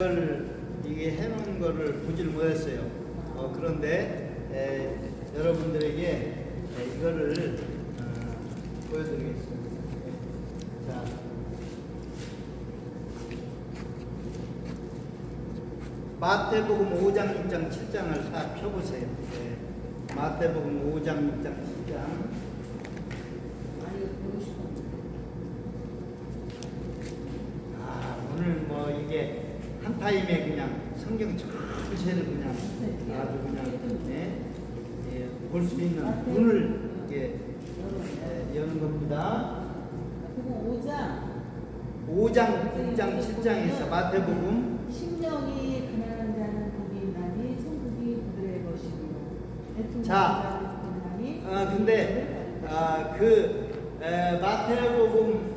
이걸 이게 해놓은 거를 보질 못했어요. 그런데 여러분들에게 이거를 보여드리겠습니다. 자, 마태복음 5장, 6장, 7장을 다 펴보세요. 마태복음 5장, 6장, 7장. 오늘 뭐 이게 한 타임에 그냥 성경 전체를 그냥 아주 그냥 볼 수 있는 눈을 여는 겁니다. 5장, 6장, 7장에서 마태복음 심령이 가난한 자는 복이 있나니 천국이 그들의 것이며. 자, 근데 마태복음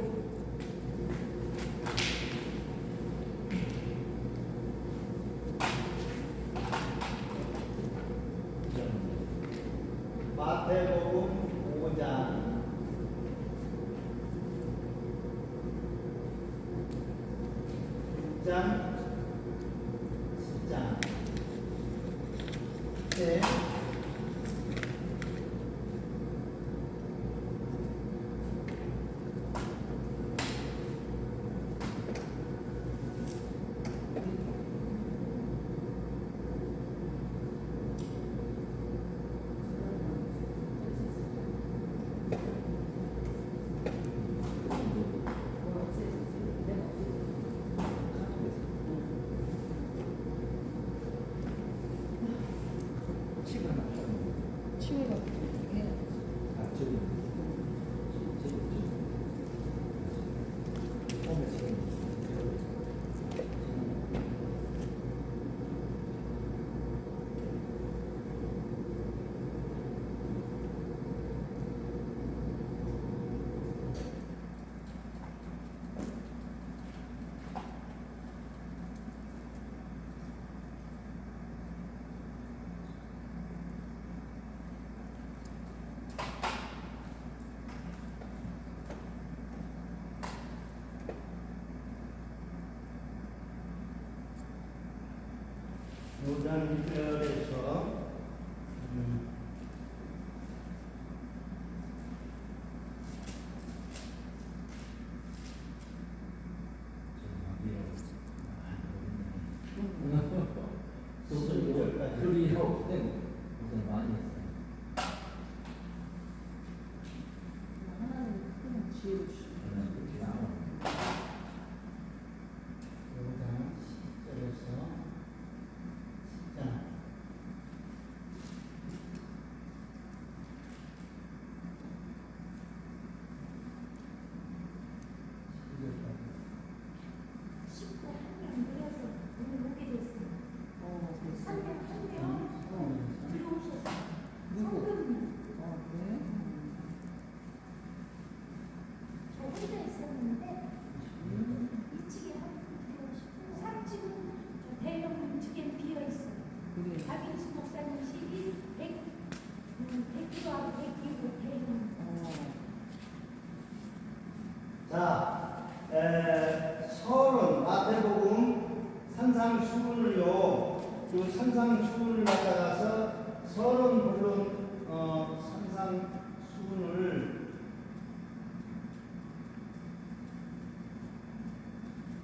마태복음 5장 6장 10장 네. 오장 1절에서 자, 서론 마태복음 산상수훈을요, 요 산상수훈을 갖다가서 서론 본론 산상수훈을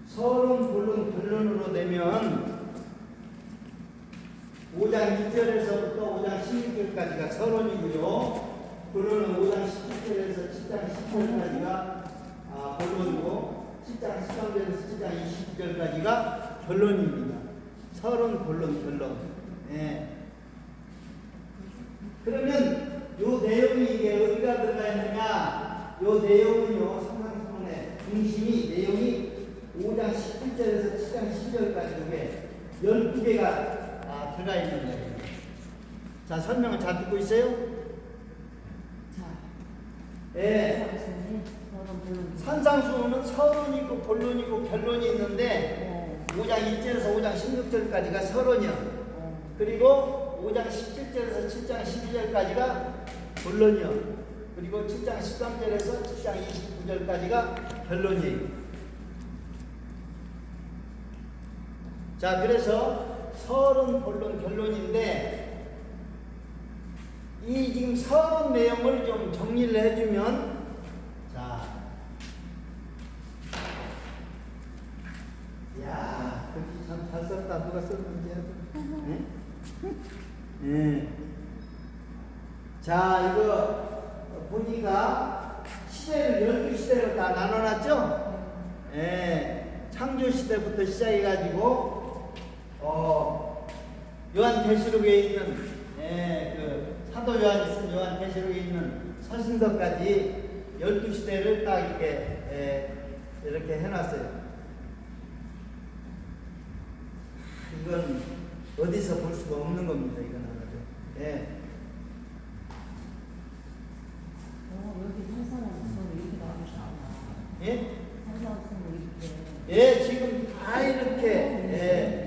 서론 본론 결론으로 내면 5장 2절에서부터 5장 16절까지가 서론이고요. 본론은 5장 17절에서 7장 10절까지가 본론이고 7장 13절에서 7장 29절까지가 결론입니다. 서론, 본론, 결론. 그러면 요 내용이 이게 어디가 들어가 있느냐? 요 내용은요, 산상수훈의 중심이 내용이 5장 17절에서 7장 10절까지 이게 12개가 들어가 있는 거예요. 자, 설명을 잘 듣고 있어요? 산상수훈은 서론이 있고 본론이 있고 결론이 있는데 5장 1절에서 5장 16절까지가 서론이야. 그리고 5장 17절에서 7장 12절까지가 본론이야. 그리고 7장 13절에서 7장 29절까지가 결론이에요. 자, 그래서 서론, 본론, 결론인데 이 지금 서론 내용을 좀 정리를 해주면, 자, 야, 글씨 참 잘 썼다. 누가 썼는지. 네. 자, 이거 보니까 시대를 12시대로 다 나눠놨죠? 예. 창조 시대부터 시작해가지고, 요한계시록에 있는, 그 사도 요한이 쓴 요한계시록에 있는 서신서까지 12시대를 딱 이렇게 해놨어요. 이건 어디서 볼 수가 없는 겁니다. 이건 아주. 예. 여기 산사옥성 이렇게 나오셨구나. 예? 산사옥성 이렇게. 예, 지금 다 이렇게. 예.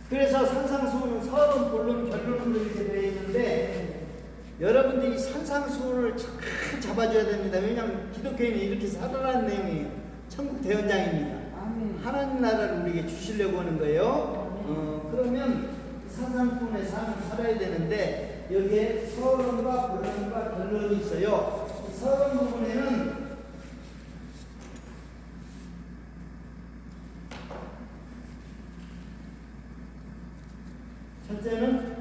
그래서 산상수훈은 서론, 본론, 결론으로 이렇게 되어 있는데, 여러분들이 산상수훈을 잘 잡아줘야 됩니다. 왜냐하면 기독교인은 이렇게 살아라는 내용이 천국 대연장입니다. 하나님 나라를 우리에게 주시려고 하는 거예요. 그러면 산상수훈의 삶을 살아야 되는데, 여기에 서론과 본론과 결론이 있어요. 이 서론 부분에는 첫째는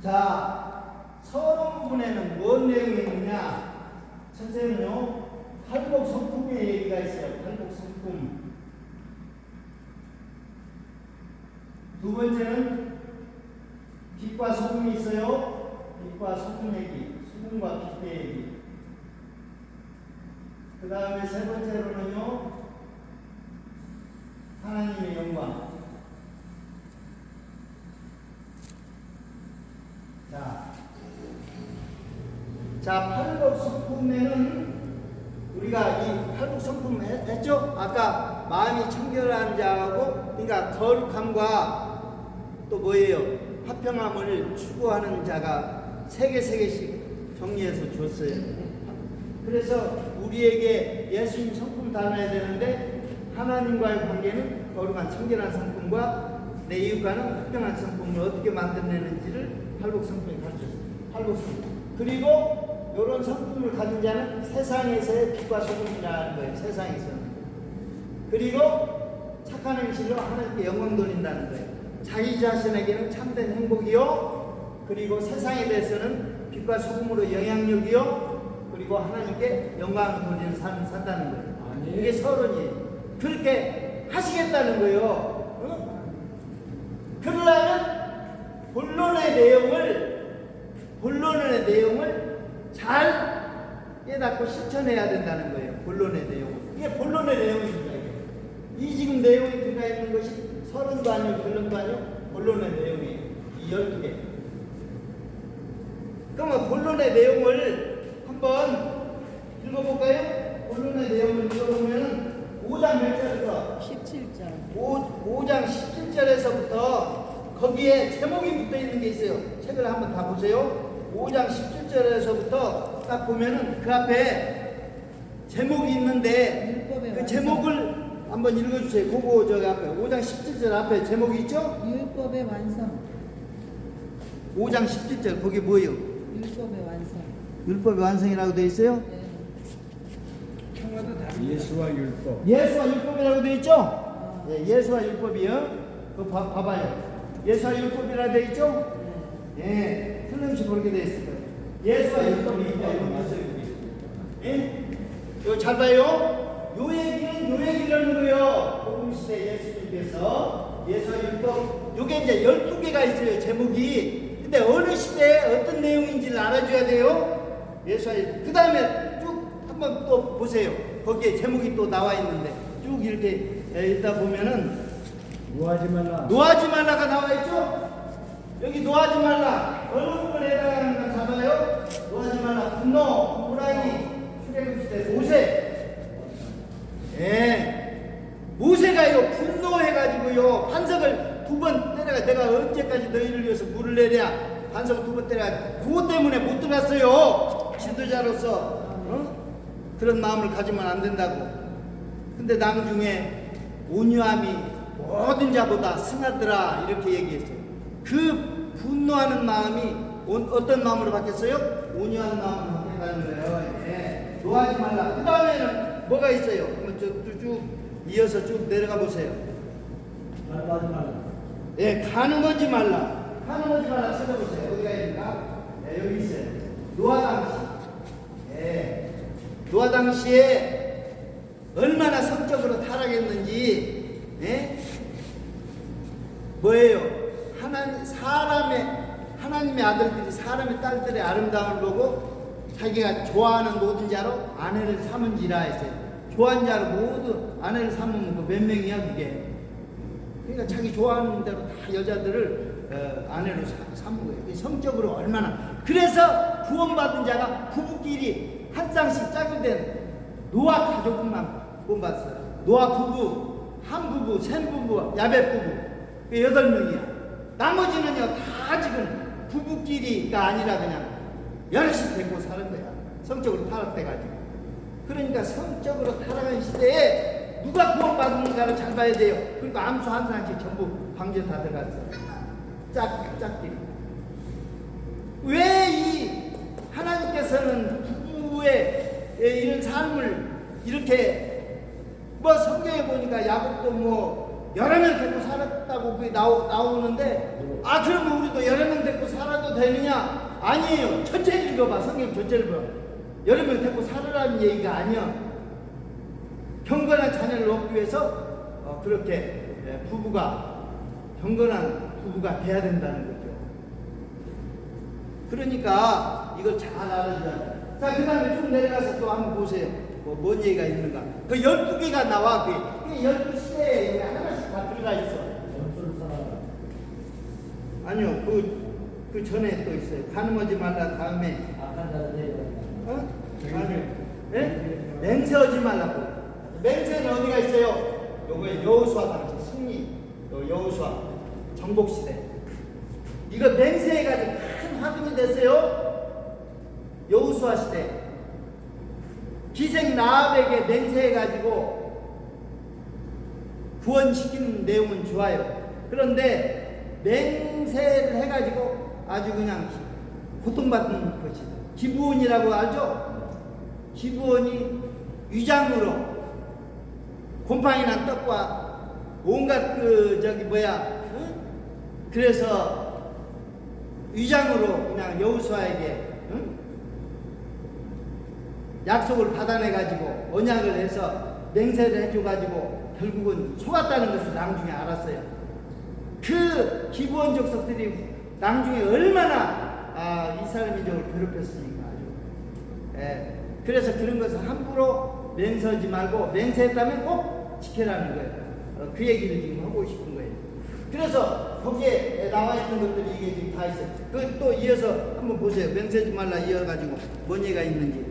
자, 서론 부분에는 뭔 내용이 있느냐? 첫째는요, 팔복성품의 얘기가 있어요. 팔복성품. 두 번째는 빛과 소금이 있어요. 빛과 소금 얘기, 소금과 빛의 얘기. 그 다음에 세 번째로는요, 하나님의 영광. 자, 팔복성품에는 우리가 이 팔복성품 했죠? 아까 마음이 청결한 자하고, 그러니까 거룩함과 또 뭐예요? 화평함을 추구하는 자가 세 개씩 정리해서 줬어요. 그래서 우리에게 예수님 성품 닮아야 되는데, 하나님과의 관계는 거룩한 청결한 성품과 내 이웃과는 화평한 성품을 어떻게 만들어내는지를 팔복성품에 가르쳤어요. 팔복성품. 그리고 이런 성품을 가진 자는 세상에서의 빛과 소금이라는 거예요. 세상에서는. 그리고 착한 행실로 하나님께 영광 돌린다는 거예요. 자기 자신에게는 참된 행복이요, 그리고 세상에 대해서는 빛과 소금으로 영향력이요, 그리고 하나님께 영광을 돌리는 삶을 산다는 거예요. 이게 서론이에요. 그렇게 하시겠다는 거예요. 그러려면 본론의 내용을 잘 깨닫고 실천해야 된다는 거예요. 본론의 내용. 이게 본론의 내용입니다. 이 지금 내용이 들어가 있는 것이 서론도 아니고 결론도 아니고 본론의 내용이에요. 이 12개. 그러면 본론의 내용을 한번 읽어볼까요? 본론의 내용을 읽어보면 5장 몇 절부터? 17절. 5장 17절에서부터 거기에 제목이 붙어 있는 게 있어요. 책을 한번 다 보세요. 5장 17절에서부터 딱 보면은 그 앞에 제목이 있는데 그 제목을 한번 읽어주세요. 그거 저기 앞에 5장 17절 앞에 제목이 있죠? 율법의 완성. 5장 17절 거기 뭐예요? 율법의 완성. 율법의 완성이라고 되어 있어요? 예수와 율법. 예수와 율법이라고 되어 있죠? 네, 예수와 율법이요. 그거 봐봐요. 예수와 율법이라고 되어 있죠? 예, 틀림없이 그렇게 되어 있을 거예요. 예수와 율법이 있다. 예? 이거 잘 봐요. 요 얘기를 하는 거예요. 복음시대 예수님께서 예수와 율법, 요게 이제 12개가 있어요. 제목이. 근데 어느 시대에 어떤 내용인지를 알아줘야 돼요. 예수와 율법. 그 다음에 쭉 한번 또 보세요. 거기에 제목이 또 나와 있는데 쭉 이렇게 읽다 보면은 노하지 말라. 노하지 말라가 나와 있죠? 여기 노하지 말라. 어느 부분에 해당하는 거 잡아요? 노하지 말라. 분노, 호랑이, 출애굽시대 모세. 예. 모세가요 분노해가지고요 반석을 2번 때려가 내가 언제까지 너희를 위해서 물을 내랴 반석을 2번 때려가 그것 때문에 못 들어갔어요. 지도자로서 그런 마음을 가지면 안 된다고. 근데 나중에 온유함이 모든 자보다 승하더라 이렇게 얘기했어요. 그 분노하는 마음이 어떤 마음으로 바뀌었어요? 온유한 마음으로 바뀌었다는 거예요. 예. 노하지 말라. 그 다음에는 뭐가 있어요? 한번 쭉 이어서 쭉 내려가 보세요. 가늠하지 말라. 예, 가늠하지 말라. 가늠하지 말라 찾아보세요. 어디가 있는가? 예, 여기 있어요. 노아 당시. 예. 노아 당시에 얼마나 성적으로 타락했는지, 예? 뭐예요? 하나님의 아들들이 사람의 딸들의 아름다움을 보고 자기가 좋아하는 모든 자로 아내를 삼은지라 했어요. 좋아하는 자로 모두 아내를 삼으면 그 몇 명이야 그게. 그러니까 자기 좋아하는 대로 다 여자들을 아내로 삼은 거예요. 성적으로 얼마나. 그래서 구원받은 자가 부부끼리 한 쌍씩 짝이 된 노아 가족만 구원받았어요. 노아 부부, 함 부부, 셈 부부, 야벳 부부 그 8명이야. 나머지는요 다 지금 부부끼리가 아니라 그냥 여럿이 데리고 사는 거야. 성적으로 타락돼가지고. 그러니까 성적으로 타락한 시대에 누가 구원받는가를 잘 봐야 돼요. 그러니까 암수 한 사람씩 전부 방제 다 들어갔어요. 짝끼리. 왜 이 하나님께서는 부부의 이런 삶을 이렇게 뭐 성경에 보니까 야곱도 뭐 여러 명 데리고 살았다고 그게 나오는데 그러면 우리도 여러 명 데리고 살아도 되느냐? 아니에요. 전체를 읽어봐. 성경 전체를 봐. 여러 명 데리고 살으라는 얘기가 아니야. 경건한 자녀를 얻기 위해서 그렇게 경건한 부부가 돼야 된다는 거죠. 그러니까 이걸 잘 알아줘야 돼. 자, 그 다음에 쭉 내려가서 또 한번 보세요. 뭔 얘기가 있는가. 그 12개가 나와. 그 12시대에 여기 하나씩 다 들어가 있어. 원수를 사랑하라. 아니요. 그 전에 또 있어요. 가늠하지 말라 다음에. 악한 자를 대하라. 아니요. 네? 맹세하지 말라고. 맹세는 어디가 있어요? 요거에 여호수아 당시 승리. 여호수아 정복시대. 이거 맹세해가지고 큰 화근이 됐어요. 여호수아 시대. 기생 라합에게 맹세해가지고 구원시키는 내용은 좋아요. 그런데 맹세를 해가지고 아주 그냥 고통받는 것이다. 기브온이라고 알죠? 기브온이 위장으로 곰팡이 난 떡과 온갖 그래서 위장으로 그냥 여호수아에게 약속을 받아내가지고 언약을 해서 맹세를 해줘가지고 결국은 속았다는 것을 나중에 알았어요. 그 기브온 족속들이 나중에 얼마나 이스라엘 민족을 괴롭혔으니까 아주. 예. 그래서 그런 것을 함부로 맹세하지 말고 맹세했다면 꼭 지켜라는 거예요. 그 얘기를 지금 하고 싶은 거예요. 그래서 거기에 나와 있는 것들이 이게 지금 다 있어요. 또 이어서 한번 보세요. 맹세하지 말라 이어가지고 뭔 얘기가 있는지.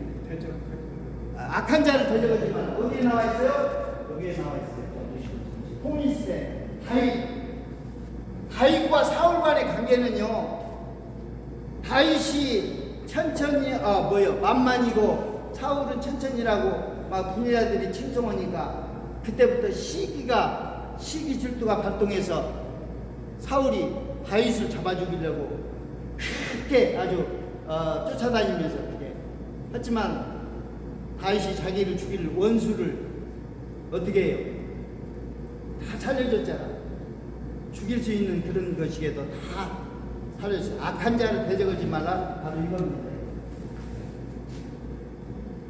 악한 자를 대적하지 말라. 어디에 나와 있어요? 여기에 나와 있어요. 홍리시대 다윗과 사울 간의 관계는요. 다윗이 천천히 만만이고 사울은 천천히라고 막 분야들이 칭송하니까 그때부터 시기 질투가 발동해서 사울이 다윗을 잡아 죽이려고 그렇게 아주 쫓아다니면서 그게 하지만 다윗이 자기를 죽일 원수를 어떻게 해요? 다 살려줬잖아. 죽일 수 있는 그런 것이게도 다 살려줬어. 악한 자를 대적하지 말라. 바로 이겁니다.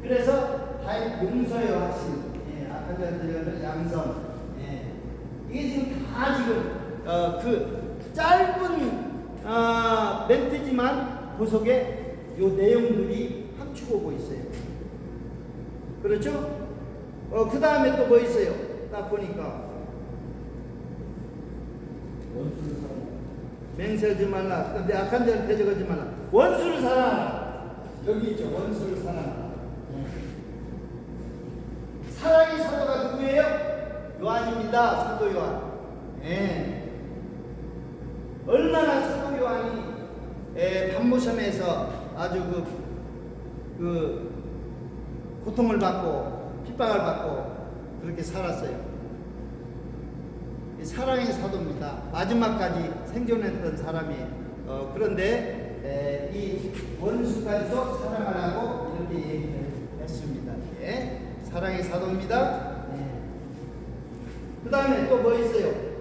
그래서 다윗 용서의 확신, 악한 자를 대적하는 양성. 이게 지금 다 그 짧은 멘트지만 그 속에 요 내용들이 함축 오고 있어요. 그렇죠? 그 다음에 또 뭐 있어요? 딱 보니까 원수를 사랑하라. 맹세하지 말라. 그다음에 악한 자를 대적하지 말라. 원수를 사랑하라. 여기 있죠. 원수를 사랑하라. 사랑의 사도가 누구예요? 요한입니다. 사도 요한. 예. 얼마나 사도 요한이 반모섬에서 아주 그 고통을 받고 핍박을 받고 그렇게 살았어요. 사랑의 사도입니다. 마지막까지 생존했던 사람이에요. 그런데 이 원수까지도 사랑하라고 이렇게 얘기를 했습니다. 예. 사랑의 사도입니다. 그 다음에 또 뭐 있어요?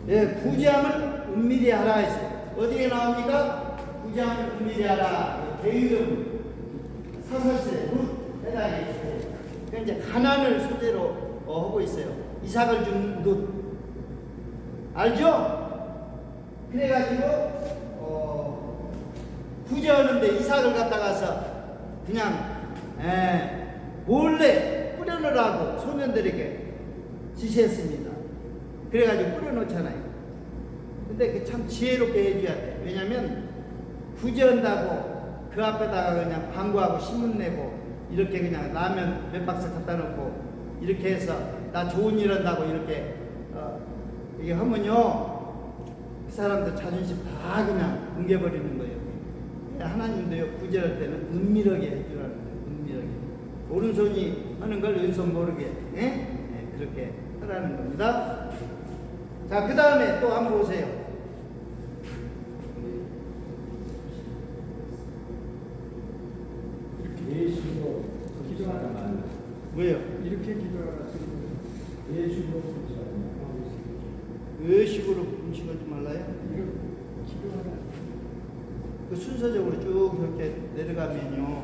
예, 부지함을 은밀히 하라 했어요. 어디에 나옵니까? 부지함을 은밀히 하라. 대유름 사설세 룻 해당에 있어요. 이제 가난을 소재로 하고 있어요. 이삭을 준 룻 알죠? 그래가지고 구제하는데 이삭을 갖다가서 그냥 몰래 뿌려놓으라고 소년들에게 지시했습니다. 그래가지고 뿌려놓잖아요. 근데 그 참 지혜롭게 해줘야 돼. 왜냐면 구제한다고 그 앞에다가 그냥 광고하고 신문 내고 이렇게 그냥 라면 몇 박스 갖다 놓고 이렇게 해서 나 좋은 일 한다고 이렇게 이게 하면요 그 사람들 자존심 다 그냥 뭉개버리는 거예요. 하나님도요 구제할 때는 은밀하게 해주라는 거예요. 은밀하게. 오른손이 하는 걸 왼손 모르게 그렇게 하라는 겁니다. 자, 그 다음에 또 한번 보세요. 예수로 기도하라 말라. 왜요? 이렇게 기도하라. 예수로 기도하라. 의식으로 음식하지 말라요? 기도하라. 그 순서적으로 쭉 이렇게 내려가면요.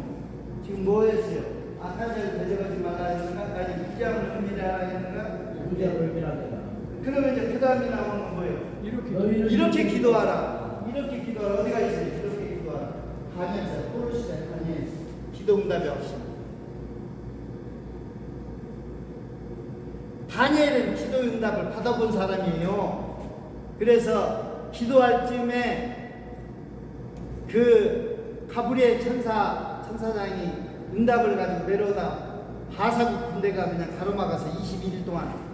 지금 뭐 했어요? 악한 자를 대적하지 말라 했는가? 아니, 부지함을 은밀하라 했는가? 부지함을 은밀하라. 그러면 이제 그 다음에 나오는 건 뭐예요? 이렇게 기도하라. 이렇게 기도하라. 어디가 있어요? 이렇게 기도하라. 다니엘서 포르시대 다니엘 기도 응답이 없습니다. 다니엘은 기도 응답을 받아본 사람이에요. 그래서 기도할 쯤에 그 가브리엘 천사장이 응답을 가지고 내려오다 바사국 군대가 그냥 가로막아서 21일 동안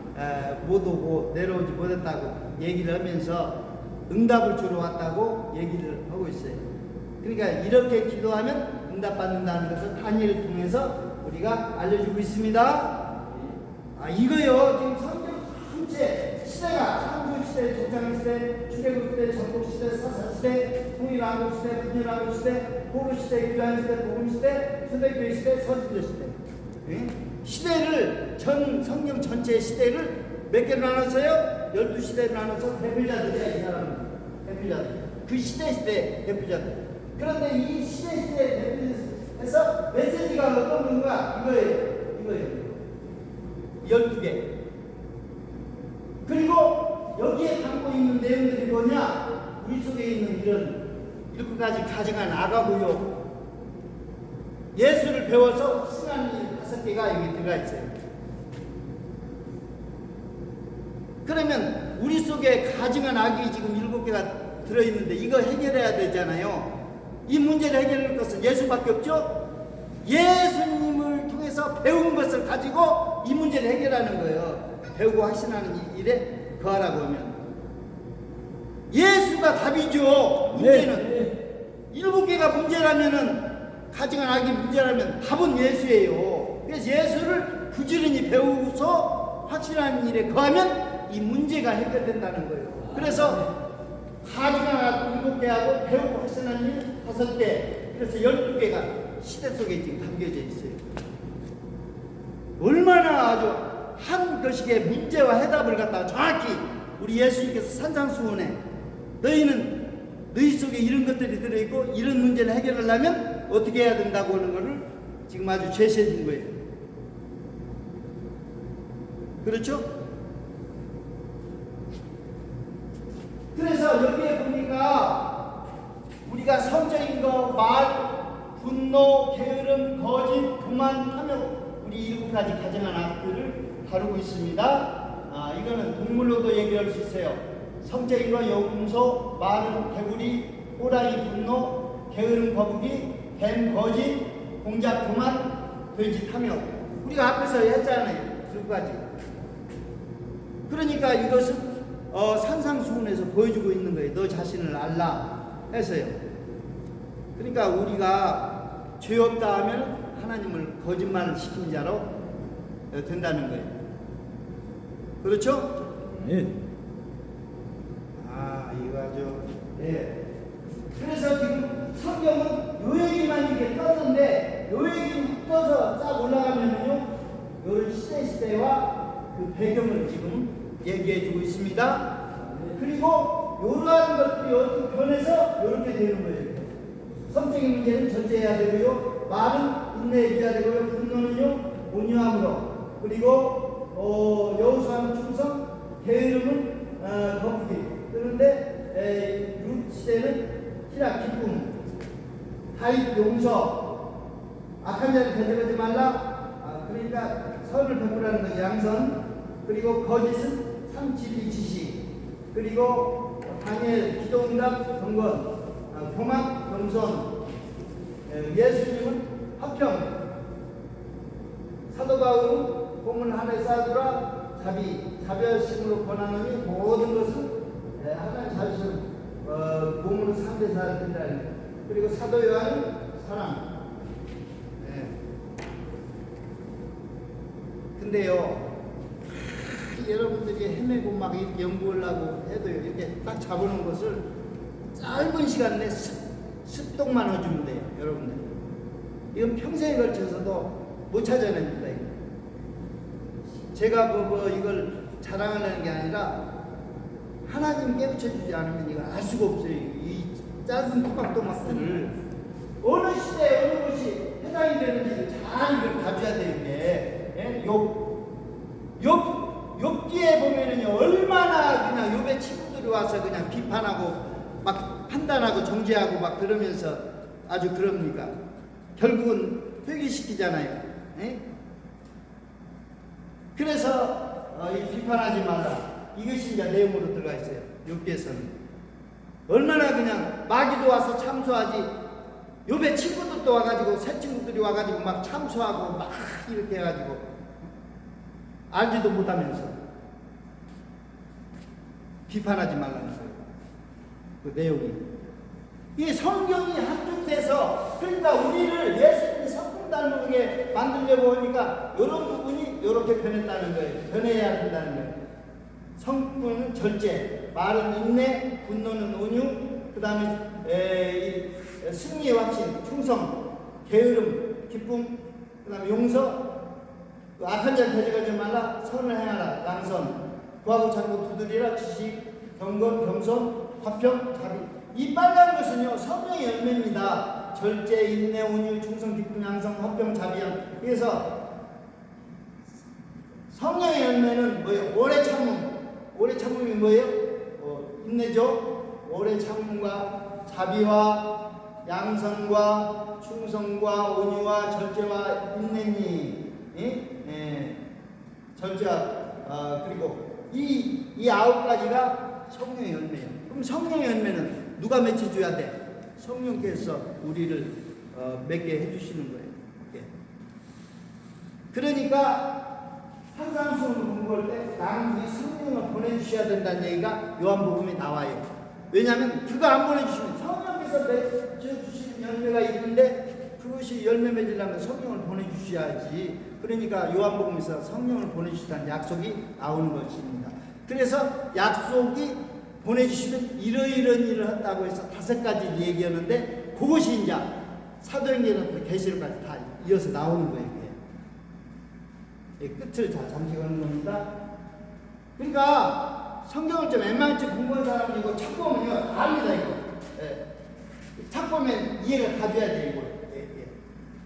못 오고 내려오지 못했다고 얘기를 하면서 응답을 주러 왔다고 얘기를 하고 있어요. 그러니까 이렇게 기도하면 응답받는다는 것을 다니엘을 통해서 우리가 알려주고 있습니다. 이거요 지금 성경 전체 시대가 창조 시대, 족장 시대, 출애굽 시대, 전국 시대, 사사 시대, 통일왕국 시대, 분열왕국 시대, 포로 시대, 유한 시대, 복음 시대, 초대교회 시대, 서신조 시대. 시대를 전 성경 전체 시대를 몇 개로 나눴어요? 12시대로 나눠서 대표자들이야 이 사람은. 대표자들. 그 시대 대표자들. 그런데 이 시대 대표에서 메시지가 어떤 건가? 이거예요. 12개. 그리고 여기에 담고 있는 내용들이 뭐냐? 우리 속에 있는 이런 이렇게까지 가져간 아가고요. 예수를 배워서 확신하는 일 5개가 여기 들어가 있어요. 그러면 우리 속에 가증한 악이 지금 7개가 들어있는데 이거 해결해야 되잖아요. 이 문제를 해결할 것은 예수밖에 없죠? 예수님을 통해서 배운 것을 가지고 이 문제를 해결하는 거예요. 배우고 확신하는 일에 거하라고 하면 예수가 답이죠. 문제는 7개가 문제라면은 가증한 악이 문제라면 답은 예수예요. 그래서 예수를 부지런히 배우고서 확신하는 일에 거하면 이 문제가 해결된다는 거예요. 그래서 가증한 악 7개하고 배우고 확신하는 일 5개, 그래서 12개가 시대 속에 지금 담겨져 있어요. 얼마나 아주 한 것이게 문제와 해답을 갖다가 정확히 우리 예수님께서 산상수훈에 너희는 너희 속에 이런 것들이 들어있고 이런 문제를 해결하려면 어떻게 해야 된다고 하는 것을 지금 아주 제시해 준 거예요. 그렇죠? 그래서 여기에 보니까 우리가 성적인 거, 말, 분노, 게으름, 거짓, 교만, 탐욕, 우리 7가지 가정한 악들을 다루고 있습니다. 이거는 동물로도 얘기할 수 있어요. 성적인과 용서, 말은 개구리, 호랑이 분노, 게으름 거북이, 뱀 거짓, 공작 교만, 돼지 탐욕. 우리가 앞에서 했잖아요. 두 가지. 그러니까 이것은 산상수훈에서 보여주고 있는 거예요. 너 자신을 알라 해서요. 그러니까 우리가 죄 없다 하면 하나님을 거짓말 시킨 자로 된다는 거예요. 그렇죠? 네. 이거 아주. 네. 그래서 지금 성경은 요 얘기만 이렇게 떴는데 요 얘기를 떠서 쫙 올라가면은요, 요런 시대와 그 배경을 지금 얘기해 주고 있습니다. 그리고 요러한 것들이 어떻게 변해서 요렇게 되는 거예요. 성적인 문제는 절제해야 되고요, 말은 인내해줘야 되고요, 분노는요 온유함으로, 그리고 여호수아는 충성, 게으름은 거북이. 그런데 룻 시대는 희락, 기쁨, 다윗 용서, 악한 자를 대적하지 말라. 그러니까 선을 베푸라는 거지, 양선. 그리고 거짓은 상치리 지시. 그리고 다니엘 기도응답 경건, 교만 겸손. 예수님은 화평, 사도 바울은 보물 하늘에 쌓아두라. 자비하심으로 권하노니 모든 것은 하나님 자비심 몸으로 3대4를 드리라. 그리고 사도 요한은 사랑. 근데요, 여러분들이 헤매고 막 이렇게 연구하려고 해도 이렇게 딱 잡아놓은 것을 짧은 시간 내에 습득만 해주면 돼요, 여러분들. 이건 평생에 걸쳐서도 못 찾아냅니다. 이거. 제가 이걸 자랑하려는 게 아니라 하나님 깨우쳐주지 않으면 이거 알 수가 없어요. 이 짧은 토막토막들을 어느 시대에 어느 것이 해당이 되는지를 잘 이걸 가져야 되는데, 욥기에 보면은요, 얼마나 그냥 욥의 친구들이 와서 그냥 비판하고 막 판단하고 정죄하고 막 그러면서 아주 그럽니까? 결국은 회개시키잖아요. 그래서 이 비판하지 말라. 이것이 이제 내용으로 들어가 있어요. 욥기에서는 얼마나 그냥 마귀도 와서 참소하지, 욥의 친구들도 와가지고, 새 친구들이 와가지고 막 참소하고 막 이렇게 해가지고 알지도 못하면서 비판하지 말라는 거예요. 그 내용이. 이 성경이 한쪽 돼서, 그러니까 우리를 예수님이 성품 닮게 만들려고 하니까 이런 부분이 이렇게 변했다는 거예요. 변해야 된다는 거예요. 성품은 절제, 말은 인내, 분노는 온유, 그 다음에 승리의 확신, 충성, 게으름, 기쁨, 그 다음에 용서, 악한 자를 대적하지 말라, 선을 행하라, 양선, 구하고 찾고 두드리라, 지식, 경건, 겸손, 화평, 자비. 이 빨간 것은요, 성령의 열매입니다. 절제, 인내, 온유, 충성, 기쁨, 양성, 화평, 자비함. 그래서 성령의 열매는 뭐예요? 오래 참음. 오래 참음이 뭐예요? 인내죠. 오래 참음과 자비와 양선과 충성과 온유와 절제와 인내니, 절제와 그리고 이 9가지가 성령의 열매예요. 그럼 성령의 열매는 누가 맺혀줘야 돼? 성령께서 우리를 맺게 해주시는 거예요. 그러니까 산상수훈을 공부할 때 나는 이 성령을 보내주셔야 된다는 얘기가 요한복음에 나와요. 왜냐하면 그거 안 보내주시면, 성령께서 맺어주시는 열매가 있는데 그것이 열매 맺으려면 성령을 보내주셔야지. 그러니까 요한복음에서 성령을 보내주시다는 약속이 나오는 것입니다. 그래서 약속이 보내주시면 이러이런 일을 한다고 해서 5가지 얘기하는데, 그것이 이제 사도행전부터 계시록까지 다 이어서 나오는 거예요. 끝을 잠시 가는 겁니다. 그러니까 성경을 좀 웬만치 공부한 사람은 이거 책 보면요, 압니다. 이거. 책 보면 이해가 가져야 돼, 이거.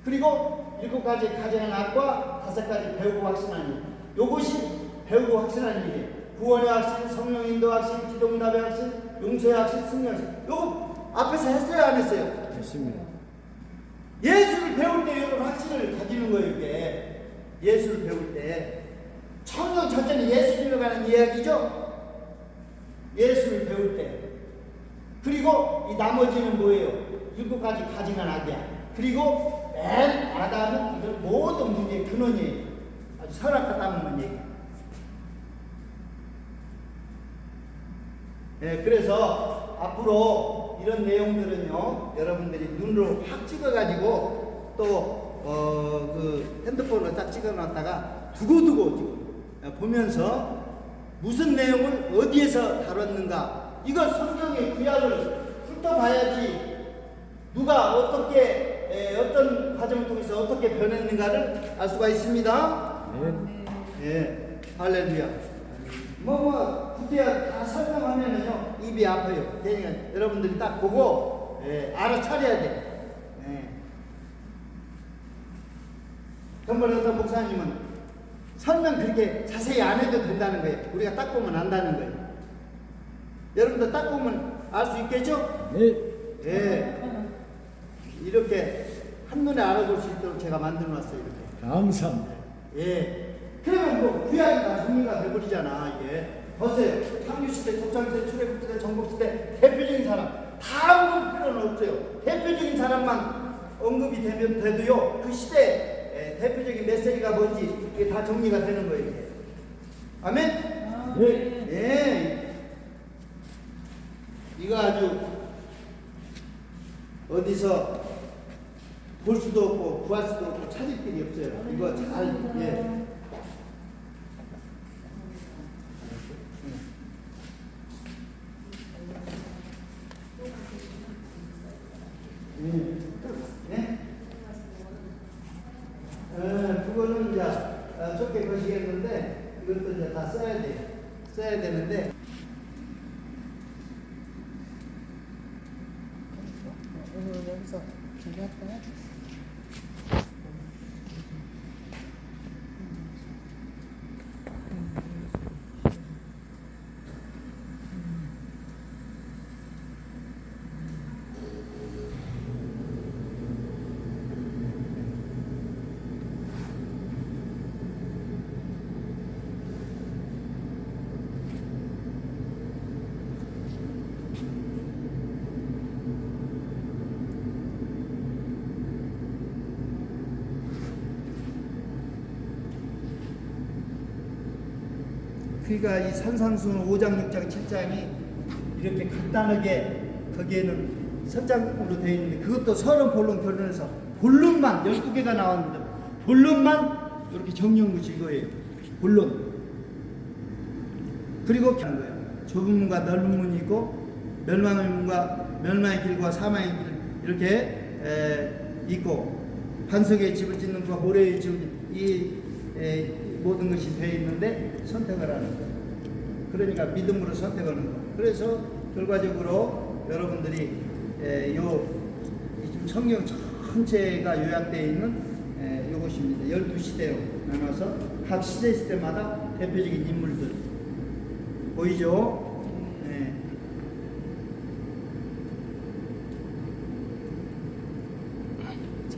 그리고 7가지 가정의 낙과 5가지 배우고 확신하는 일. 요것이 배우고 확신하는 일이에요. 구원의 확신, 성령 인도 확신, 기도응답의 확신, 용서의 확신, 승리의 확신. 요거 앞에서 했어요, 안 했어요? 했습니다. 예수를 배울 때 이런 확신을 가지는 거예요, 이게. 예수를 배울 때. 청년 첫째는 예수님에 관한 이야기죠. 예수를 배울 때. 그리고 이 나머지는 뭐예요? 7가지 가지가 낙이야. 그리고 맨 아담은 이건 모든 문제의 근원이에요. 아주 선악과다는 얘기. 네, 그래서 앞으로 이런 내용들은요, 여러분들이 눈으로 확 찍어가지고 또 그 핸드폰으로 딱 찍어놨다가 두고두고 지금 보면서 무슨 내용을 어디에서 다뤘는가, 이걸 성경의 구약을 훑어봐야지 누가 어떻게 어떤 과정을 통해서 어떻게 변했는가를 알 수가 있습니다. 예, 할렐루야. 구태여 다 설명하면은요 입이 아파요. 그러니까 여러분들이 딱 보고 알아차려야 돼. 정말 어떤 목사님은 설명 그렇게 자세히 안 해도 된다는 거예요. 우리가 딱 보면 안다는 거예요. 여러분들 딱 보면 알 수 있겠죠? 네. 예. 이렇게 한눈에 알아볼 수 있도록 제가 만들어 놨어요. 이렇게. 감사합니다. 예. 그러면 뭐 구약이 다 정리가 돼버리잖아. 이게 보세요. 창조시대, 족장시대, 출애굽시대, 정복시대 대표적인 사람 다 언급 필요는 없어요. 대표적인 사람만 언급이 되면 돼도요 그 시대 대표적인 메시지가 뭔지 이게 다 정리가 되는 거예요. 이게. 아멘. 네. 예. 이거 아주 어디서 볼 수도 없고 구할 수도 없고 찾을 길이 없어요. 이거 잘 예. 네? 그거는 이제 좁게 거시겠는데 이것도 이제 다 써야 돼. 써야 되는데. 여기서 저기 할까요? 그러니까 이 산상수훈 5장, 6장, 7장이 이렇게 간단하게 거기에는 설장으로 되어 있는데 그것도 서론, 본론, 결론에서 본론만 12개가 나왔는데 본론만 이렇게 정리한 것이 이거예요. 본론. 그리고 하는 거예요. 좁은 문과 넓은 문이 있고 멸망의 문과 멸망의 길과 사망의 길 이렇게 있고 반석의 집을 짓는 것과 모래의 집을 짓는 이 모든 것이 되어 있는데 선택을 하는 거예요. 그러니까 믿음으로 선택하는 거예요. 그래서 결과적으로 여러분들이 지금 성경 전체가 요약되어 있는 이것입니다. 12시대로 나눠서 각 시대마다 대표적인 인물들 보이죠?